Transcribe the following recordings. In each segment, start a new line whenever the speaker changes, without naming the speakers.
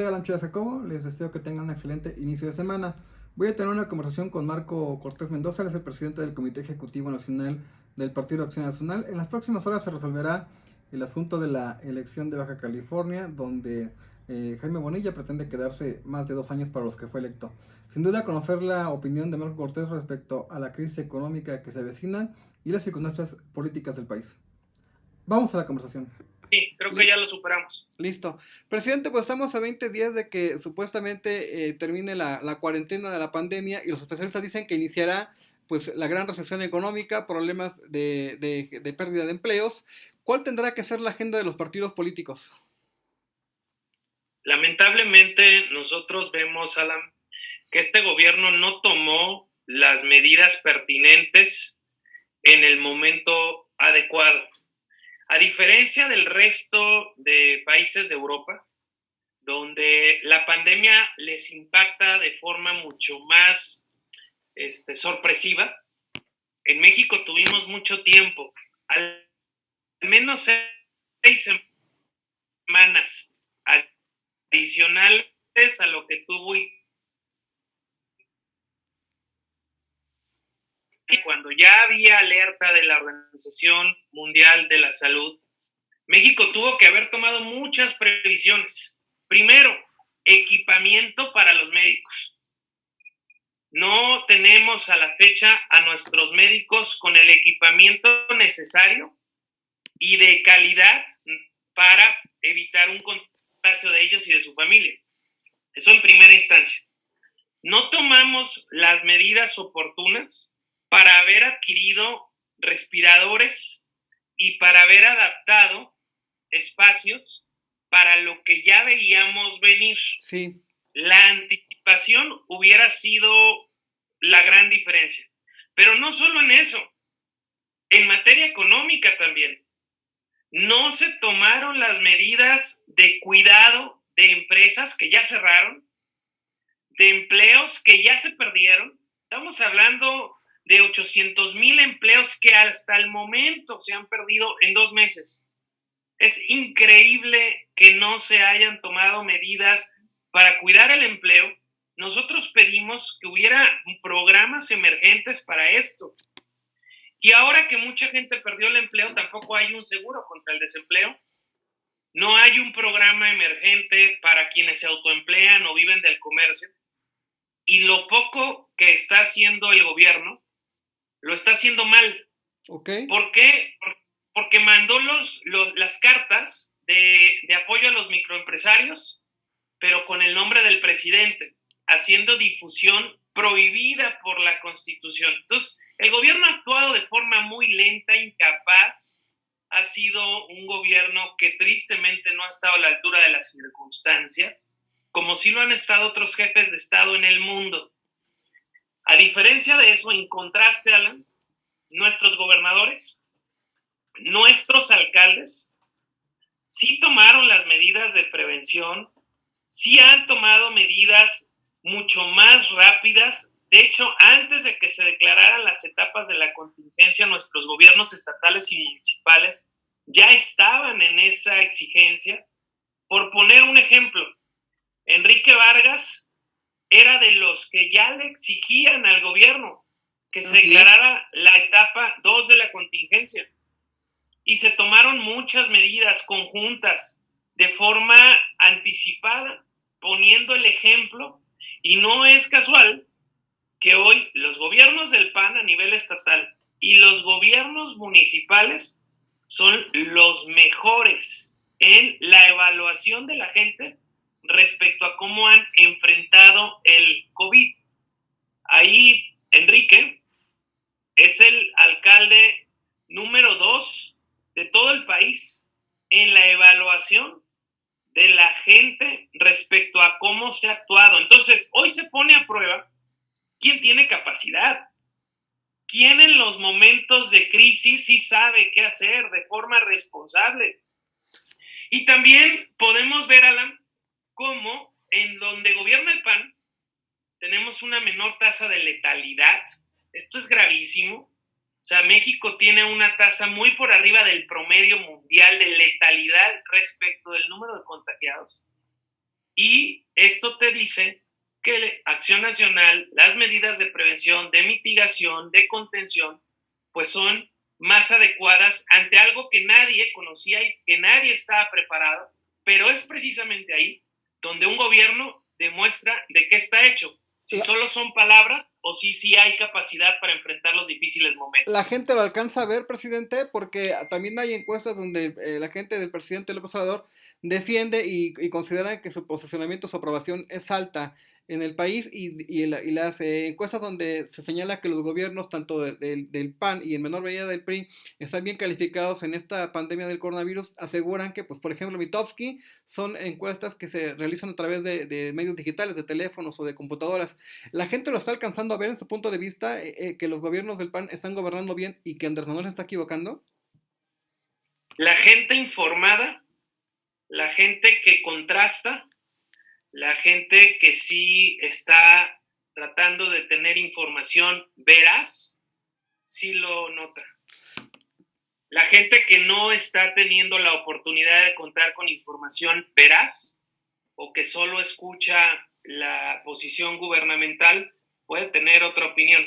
Alan Chávez Jacobo, les deseo que tengan un excelente inicio de semana. Voy a tener una conversación con Marco Cortés Mendoza, él es el presidente del Comité Ejecutivo Nacional del Partido Acción Nacional. En las próximas horas se resolverá el asunto de la elección de Baja California, donde Jaime Bonilla pretende quedarse más de 2 años para los que fue electo. Sin duda, conocer la opinión de Marco Cortés respecto a la crisis económica que se avecina y las circunstancias políticas del país. Vamos a la conversación.
Sí, creo que ya lo superamos.
Listo. Presidente, pues estamos a 20 días de que supuestamente termine la cuarentena de la pandemia y los especialistas dicen que iniciará pues la gran recesión económica, problemas de pérdida de empleos. ¿Cuál tendrá que ser la agenda de los partidos políticos?
Lamentablemente nosotros vemos, Alan, que este gobierno no tomó las medidas pertinentes en el momento adecuado. A diferencia del resto de países de Europa, donde la pandemia les impacta de forma mucho más sorpresiva, en México tuvimos mucho tiempo, al menos 6 semanas adicionales a lo que tuvo y cuando ya había alerta de la Organización Mundial de la Salud, México tuvo que haber tomado muchas previsiones. Primero, equipamiento para los médicos. No tenemos a la fecha a nuestros médicos con el equipamiento necesario y de calidad para evitar un contagio de ellos y de su familia. Eso en primera instancia. No tomamos las medidas oportunas para haber adquirido respiradores y para haber adaptado espacios para lo que ya veíamos venir.
Sí.
La anticipación hubiera sido la gran diferencia. Pero no solo en eso, en materia económica también. No se tomaron las medidas de cuidado de empresas que ya cerraron, de empleos que ya se perdieron. Estamos hablando de 800,000 empleos que hasta el momento se han perdido en 2 meses. Es increíble que no se hayan tomado medidas para cuidar el empleo. Nosotros pedimos que hubiera programas emergentes para esto. Y ahora que mucha gente perdió el empleo, tampoco hay un seguro contra el desempleo. No hay un programa emergente para quienes se autoemplean o viven del comercio. Y lo poco que está haciendo el gobierno, lo está haciendo mal.
Okay.
¿Por qué? Porque mandó las cartas de apoyo a los microempresarios, pero con el nombre del presidente, haciendo difusión prohibida por la Constitución. Entonces, el gobierno ha actuado de forma muy lenta, incapaz. Ha sido un gobierno que tristemente no ha estado a la altura de las circunstancias, como sí lo han estado otros jefes de Estado en el mundo. A diferencia de eso, en contraste, Alan, nuestros gobernadores, nuestros alcaldes, sí tomaron las medidas de prevención, sí han tomado medidas mucho más rápidas. De hecho, antes de que se declararan las etapas de la contingencia, nuestros gobiernos estatales y municipales ya estaban en esa exigencia. Por poner un ejemplo, Enrique Vargas era de los que ya le exigían al gobierno que se declarara la etapa 2 de la contingencia. Y se tomaron muchas medidas conjuntas de forma anticipada, poniendo el ejemplo, y no es casual que hoy los gobiernos del PAN a nivel estatal y los gobiernos municipales son los mejores en la evaluación de la gente respecto a cómo han enfrentado el COVID. Ahí Enrique es el alcalde número 2 de todo el país en la evaluación de la gente respecto a cómo se ha actuado. Entonces, hoy se pone a prueba quién tiene capacidad, quién en los momentos de crisis sí sabe qué hacer de forma responsable. Y también podemos ver, Alan, cómo en donde gobierna el PAN tenemos una menor tasa de letalidad. Esto es gravísimo. O sea, México tiene una tasa muy por arriba del promedio mundial de letalidad respecto del número de contagiados. Y esto te dice que Acción Nacional, las medidas de prevención, de mitigación, de contención, pues son más adecuadas ante algo que nadie conocía y que nadie estaba preparado, pero es precisamente ahí donde un gobierno demuestra de qué está hecho. Si solo son palabras o si sí hay capacidad para enfrentar los difíciles momentos.
La gente lo alcanza a ver, presidente, porque también hay encuestas donde la gente del presidente López Obrador defiende y considera que su posicionamiento, su aprobación es alta en el país y las encuestas donde se señala que los gobiernos, tanto del PAN y en menor medida del PRI, están bien calificados en esta pandemia del coronavirus, aseguran que, pues, por ejemplo, Mitofsky, son encuestas que se realizan a través de medios digitales, de teléfonos o de computadoras. La gente lo está alcanzando a ver en su punto de vista, que los gobiernos del PAN están gobernando bien y que Andrés Manuel se está equivocando.
La gente informada, la gente que contrasta, la gente que sí está tratando de tener información veraz, sí lo nota. La gente que no está teniendo la oportunidad de contar con información veraz o que solo escucha la posición gubernamental puede tener otra opinión.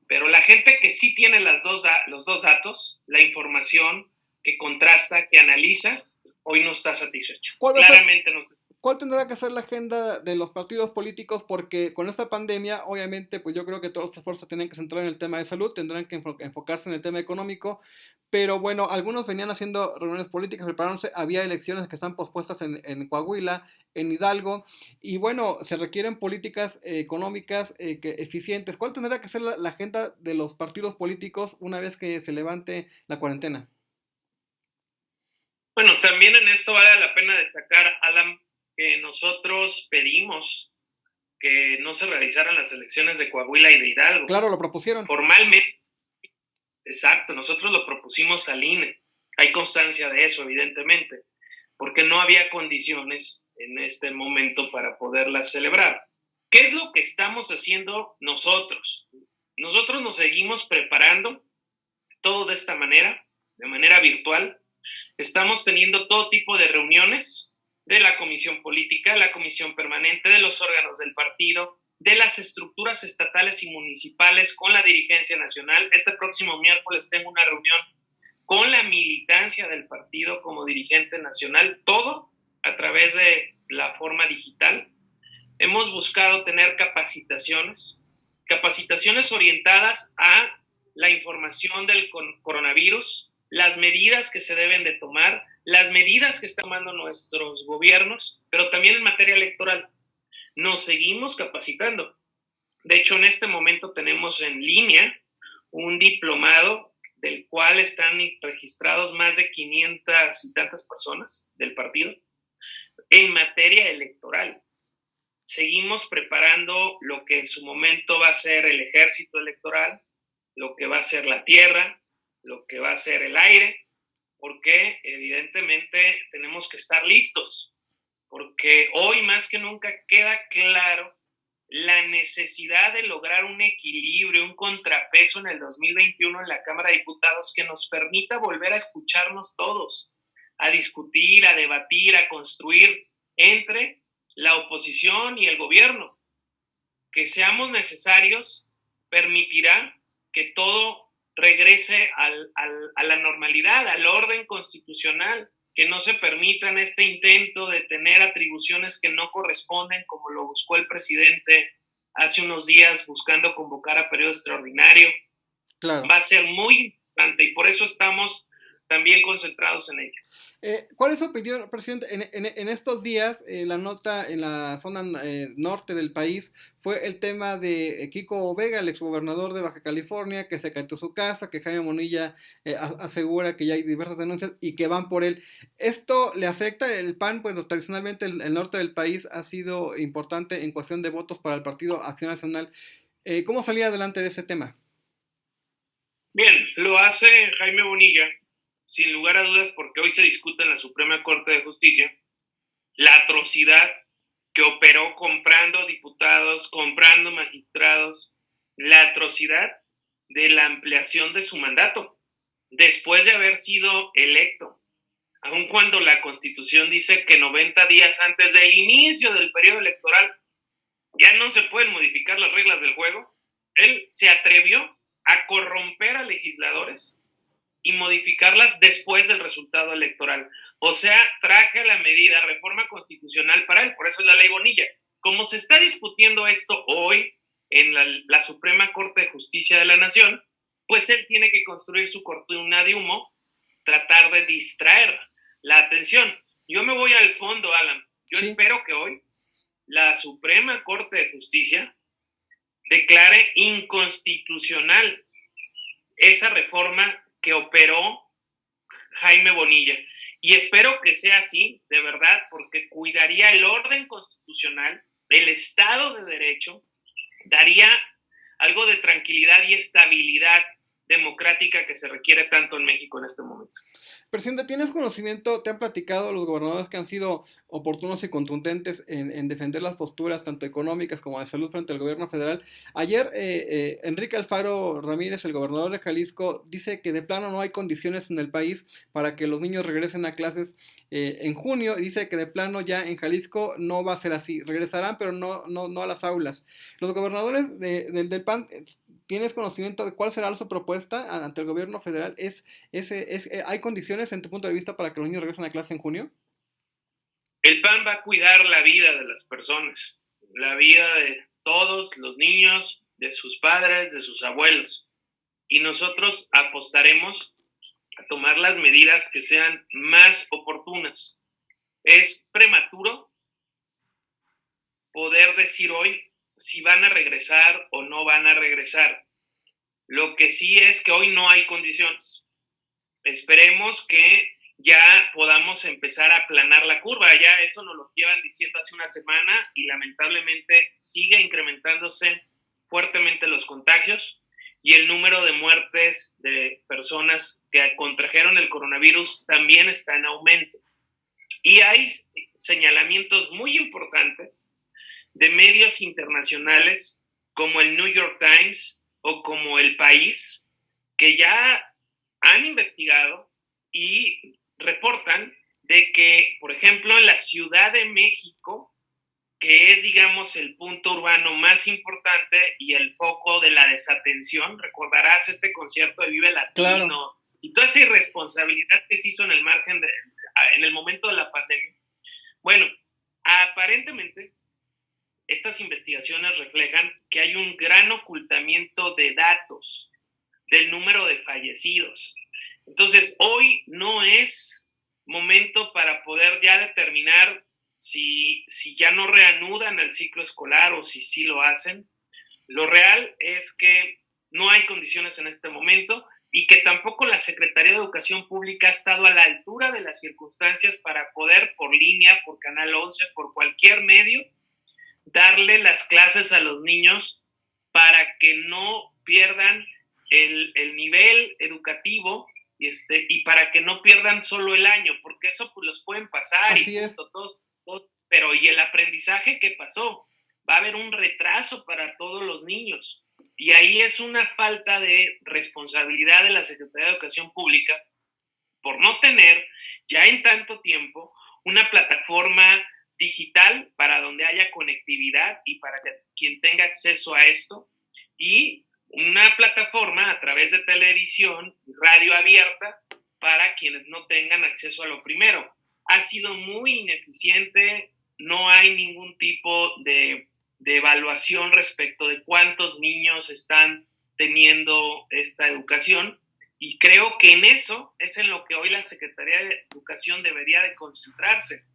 Pero la gente que sí tiene los dos datos, la información que contrasta, que analiza, hoy no está satisfecho. Claramente no está.
¿Cuál tendrá que ser la agenda de los partidos políticos? Porque con esta pandemia, obviamente, pues yo creo que todos los esfuerzos tienen que centrar en el tema de salud, tendrán que enfocarse en el tema económico, pero bueno, algunos venían haciendo reuniones políticas, preparándose, había elecciones que están pospuestas en Coahuila, en Hidalgo, y bueno, se requieren políticas económicas eficientes. ¿Cuál tendrá que ser la agenda de los partidos políticos una vez que se levante la cuarentena?
Bueno, también en esto vale la pena destacar, Alan, que nosotros pedimos que no se realizaran las elecciones de Coahuila y de Hidalgo.
Claro, lo propusieron.
Formalmente, exacto, nosotros lo propusimos al INE. Hay constancia de eso, evidentemente, porque no había condiciones en este momento para poderlas celebrar. ¿Qué es lo que estamos haciendo nosotros? Nosotros nos seguimos preparando todo de esta manera, de manera virtual. Estamos teniendo todo tipo de reuniones de la comisión política, la comisión permanente, de los órganos del partido, de las estructuras estatales y municipales con la dirigencia nacional. Este próximo miércoles tengo una reunión con la militancia del partido como dirigente nacional, todo a través de la forma digital. Hemos buscado tener capacitaciones orientadas a la información del coronavirus, las medidas que se deben de tomar, las medidas que están tomando nuestros gobiernos, pero también en materia electoral. Nos seguimos capacitando. De hecho, en este momento tenemos en línea un diplomado del cual están registrados más de 500 y tantas personas del partido en materia electoral. Seguimos preparando lo que en su momento va a ser el ejército electoral, lo que va a ser la tierra, lo que va a ser el aire, porque evidentemente tenemos que estar listos, porque hoy más que nunca queda claro la necesidad de lograr un equilibrio, un contrapeso en el 2021 en la Cámara de Diputados que nos permita volver a escucharnos todos, a discutir, a debatir, a construir entre la oposición y el gobierno. Que seamos necesarios permitirá que todo regrese a la normalidad, al orden constitucional, que no se permitan este intento de tener atribuciones que no corresponden, como lo buscó el presidente hace unos días buscando convocar a periodo extraordinario. Claro. Va a ser muy importante y por eso estamos también concentrados en ello.
¿Cuál es su opinión, presidente? En estos días, la nota en la zona norte del país fue el tema de Kiko Vega, el exgobernador de Baja California, que se cayó su casa, que Jaime Bonilla asegura que ya hay diversas denuncias y que van por él. ¿Esto le afecta? El PAN, pues tradicionalmente el norte del país ha sido importante en cuestión de votos para el Partido Acción Nacional. ¿Cómo salir adelante de ese tema?
Bien, lo hace Jaime Bonilla, sin lugar a dudas, porque hoy se discute en la Suprema Corte de Justicia la atrocidad que operó comprando diputados, comprando magistrados, la atrocidad de la ampliación de su mandato después de haber sido electo. aun cuando la Constitución dice que 90 días antes del inicio del periodo electoral ya no se pueden modificar las reglas del juego, él se atrevió a corromper a legisladores y modificarlas después del resultado electoral. O sea, traje la medida reforma constitucional para él, por eso es la ley Bonilla. Como se está discutiendo esto hoy en la Suprema Corte de Justicia de la Nación, pues él tiene que construir su cortina de humo, tratar de distraer la atención. Yo me voy al fondo, Alan. Yo espero que hoy la Suprema Corte de Justicia declare inconstitucional esa reforma que operó Jaime Bonilla. Y espero que sea así, de verdad, porque cuidaría el orden constitucional, el Estado de Derecho, daría algo de tranquilidad y estabilidad democrática que se requiere tanto en México en este momento.
Presidente, ¿tienes conocimiento, te han platicado los gobernadores que han sido oportunos y contundentes en defender las posturas tanto económicas como de salud frente al gobierno federal? Ayer Enrique Alfaro Ramírez, el gobernador de Jalisco, dice que de plano no hay condiciones en el país para que los niños regresen a clases en junio. Dice que de plano ya en Jalisco no va a ser así, regresarán pero no a las aulas. Los gobernadores del PAN, ¿tienes conocimiento de cuál será su propuesta ante el gobierno federal? ¿Hay condiciones en tu punto de vista para que los niños regresen a clase en junio?
El PAN va a cuidar la vida de las personas, la vida de todos los niños, de sus padres, de sus abuelos. Y nosotros apostaremos a tomar las medidas que sean más oportunas. Es prematuro poder decir hoy si van a regresar o no van a regresar. Lo que sí es que hoy no hay condiciones. Esperemos que ya podamos empezar a aplanar la curva. Ya eso nos lo llevan diciendo hace una semana y lamentablemente sigue incrementándose fuertemente los contagios y el número de muertes de personas que contrajeron el coronavirus también está en aumento. Y hay señalamientos muy importantes de medios internacionales como el New York Times o como El País, que ya han investigado y reportan de que, por ejemplo, en la Ciudad de México, que es, digamos, el punto urbano más importante y el foco de la desatención, recordarás este concierto de Vive Latino, claro, y toda esa irresponsabilidad que se hizo en el margen en el momento de la pandemia. Bueno, aparentemente estas investigaciones reflejan que hay un gran ocultamiento de datos del número de fallecidos. Entonces, hoy no es momento para poder ya determinar si ya no reanudan el ciclo escolar o si sí lo hacen. Lo real es que no hay condiciones en este momento y que tampoco la Secretaría de Educación Pública ha estado a la altura de las circunstancias para poder, por línea, por Canal 11, por cualquier medio, darle las clases a los niños para que no pierdan el nivel educativo y para que no pierdan solo el año, porque eso pues los pueden pasar. Así y punto, todos, pero ¿y el aprendizaje qué pasó? Va a haber un retraso para todos los niños y ahí es una falta de responsabilidad de la Secretaría de Educación Pública por no tener ya en tanto tiempo una plataforma digital para donde haya conectividad y para que quien tenga acceso a esto, y una plataforma a través de televisión y radio abierta para quienes no tengan acceso a lo primero. Ha sido muy ineficiente, no hay ningún tipo de evaluación respecto de cuántos niños están teniendo esta educación, y creo que en eso es en lo que hoy la Secretaría de Educación debería de concentrarse,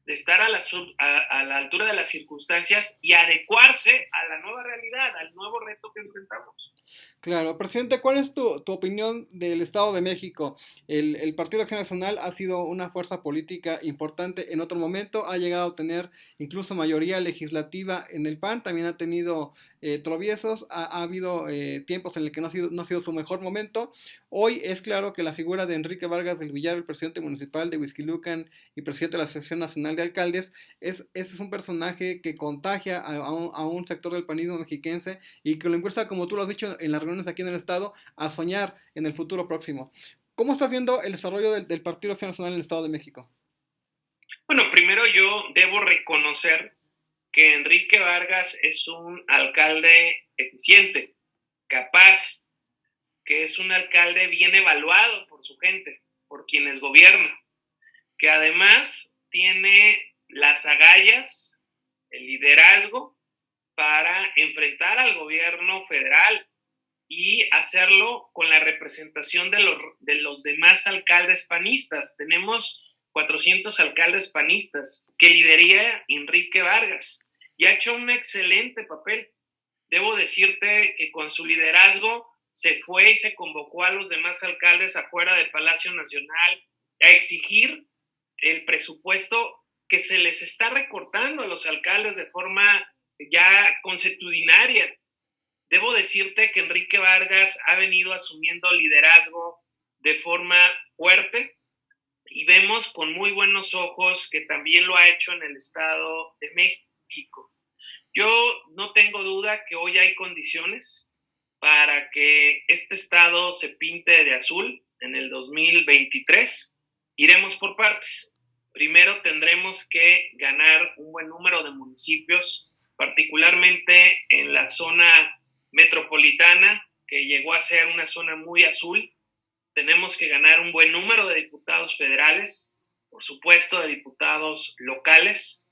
de estar a la altura de las circunstancias y adecuarse a la nueva realidad, al nuevo reto que enfrentamos.
Claro, presidente, ¿cuál es tu opinión del Estado de México? El Partido de Acción Nacional ha sido una fuerza política importante en otro momento, ha llegado a tener incluso mayoría legislativa en el PAN, también ha tenido tropiezos, ha habido tiempos en los que no ha sido su mejor momento. Hoy es claro que la figura de Enrique Vargas del Villar, el presidente municipal de Huixquilucan y presidente de la Asociación Nacional de Alcaldes, es un personaje que contagia a un sector del panismo mexiquense y que lo impulsa, como tú lo has dicho en las reuniones aquí en el Estado, a soñar en el futuro próximo. ¿Cómo estás viendo el desarrollo del Partido Acción Nacional en el Estado de México?
Bueno, primero yo debo reconocer que Enrique Vargas es un alcalde eficiente, capaz, que es un alcalde bien evaluado por su gente, por quienes gobierna, que además tiene las agallas, el liderazgo para enfrentar al gobierno federal y hacerlo con la representación de los demás alcaldes panistas. Tenemos 400 alcaldes panistas que lideraría Enrique Vargas y ha hecho un excelente papel. Debo decirte que con su liderazgo se fue y se convocó a los demás alcaldes afuera del Palacio Nacional a exigir el presupuesto que se les está recortando a los alcaldes de forma ya consuetudinaria. Debo decirte que Enrique Vargas ha venido asumiendo liderazgo de forma fuerte y vemos con muy buenos ojos que también lo ha hecho en el Estado de México. Yo no tengo duda que hoy hay condiciones para que este estado se pinte de azul en el 2023. Iremos por partes. Primero tendremos que ganar un buen número de municipios, particularmente en la zona metropolitana, que llegó a ser una zona muy azul. Tenemos que ganar un buen número de diputados federales, por supuesto de diputados locales,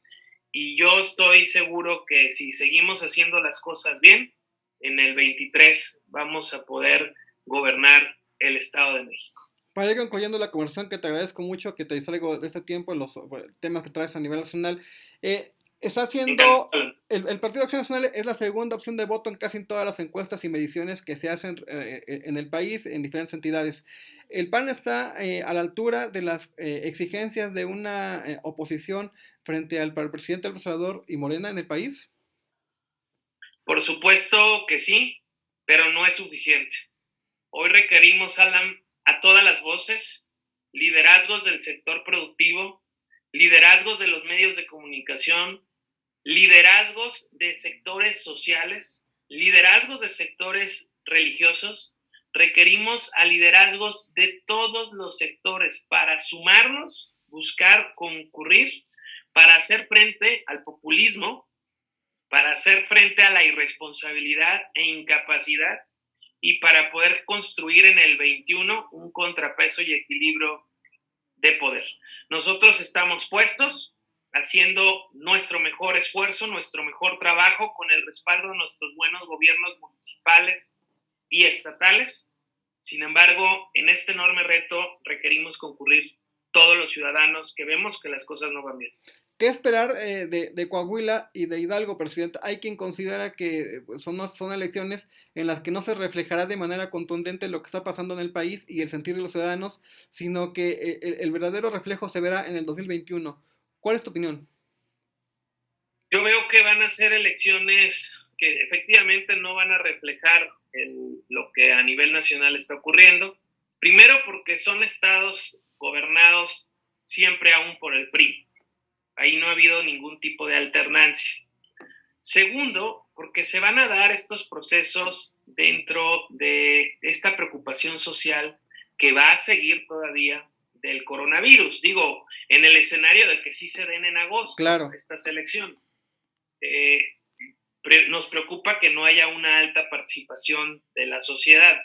y yo estoy seguro que si seguimos haciendo las cosas bien, en el 23 vamos a poder gobernar el Estado de México.
Para ir concluyendo la conversación, que te agradezco mucho que te distraigo de este tiempo en los temas que traes a nivel nacional, está haciendo, el Partido Acción Nacional es la segunda opción de voto en casi todas las encuestas y mediciones que se hacen en el país, en diferentes entidades. ¿El PAN está a la altura de las exigencias de una oposición frente al presidente López Obrador y Morena en el país?
Por supuesto que sí, pero no es suficiente. Hoy requerimos, Alan, a todas las voces, liderazgos del sector productivo, liderazgos de los medios de comunicación, liderazgos de sectores sociales, liderazgos de sectores religiosos. Requerimos a liderazgos de todos los sectores para sumarnos, buscar concurrir, para hacer frente al populismo, para hacer frente a la irresponsabilidad e incapacidad y para poder construir en el 21 un contrapeso y equilibrio de poder. Nosotros estamos puestos haciendo nuestro mejor esfuerzo, nuestro mejor trabajo con el respaldo de nuestros buenos gobiernos municipales y estatales. Sin embargo, en este enorme reto requerimos concurrir todos los ciudadanos que vemos que las cosas no van bien.
¿Qué esperar de Coahuila y de Hidalgo, presidente? Hay quien considera que son elecciones en las que no se reflejará de manera contundente lo que está pasando en el país y el sentir de los ciudadanos, sino que el verdadero reflejo se verá en el 2021. ¿Cuál es tu opinión?
Yo veo que van a ser elecciones que efectivamente no van a reflejar lo que a nivel nacional está ocurriendo. Primero porque son estados gobernados siempre aún por el PRI. Ahí no ha habido ningún tipo de alternancia. Segundo, porque se van a dar estos procesos dentro de esta preocupación social que va a seguir todavía del coronavirus. Digo, en el escenario de que sí se den en agosto,
claro,
estas elecciones. Nos preocupa que no haya una alta participación de la sociedad.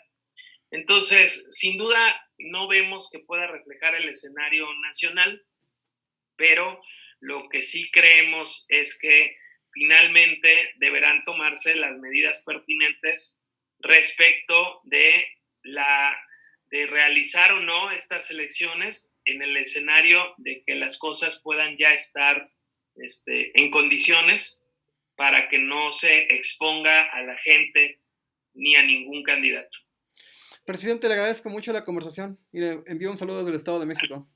Entonces, sin duda, no vemos que pueda reflejar el escenario nacional, pero lo que sí creemos es que finalmente deberán tomarse las medidas pertinentes respecto de realizar o no estas elecciones en el escenario de que las cosas puedan ya estar en condiciones para que no se exponga a la gente ni a ningún candidato.
Presidente, le agradezco mucho la conversación y le envío un saludo del Estado de México.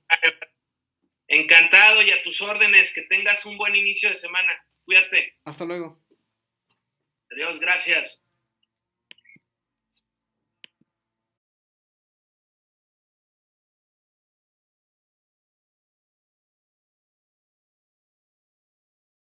Encantado y a tus órdenes. Que tengas un buen inicio de semana. Cuídate.
Hasta luego.
Adiós, gracias.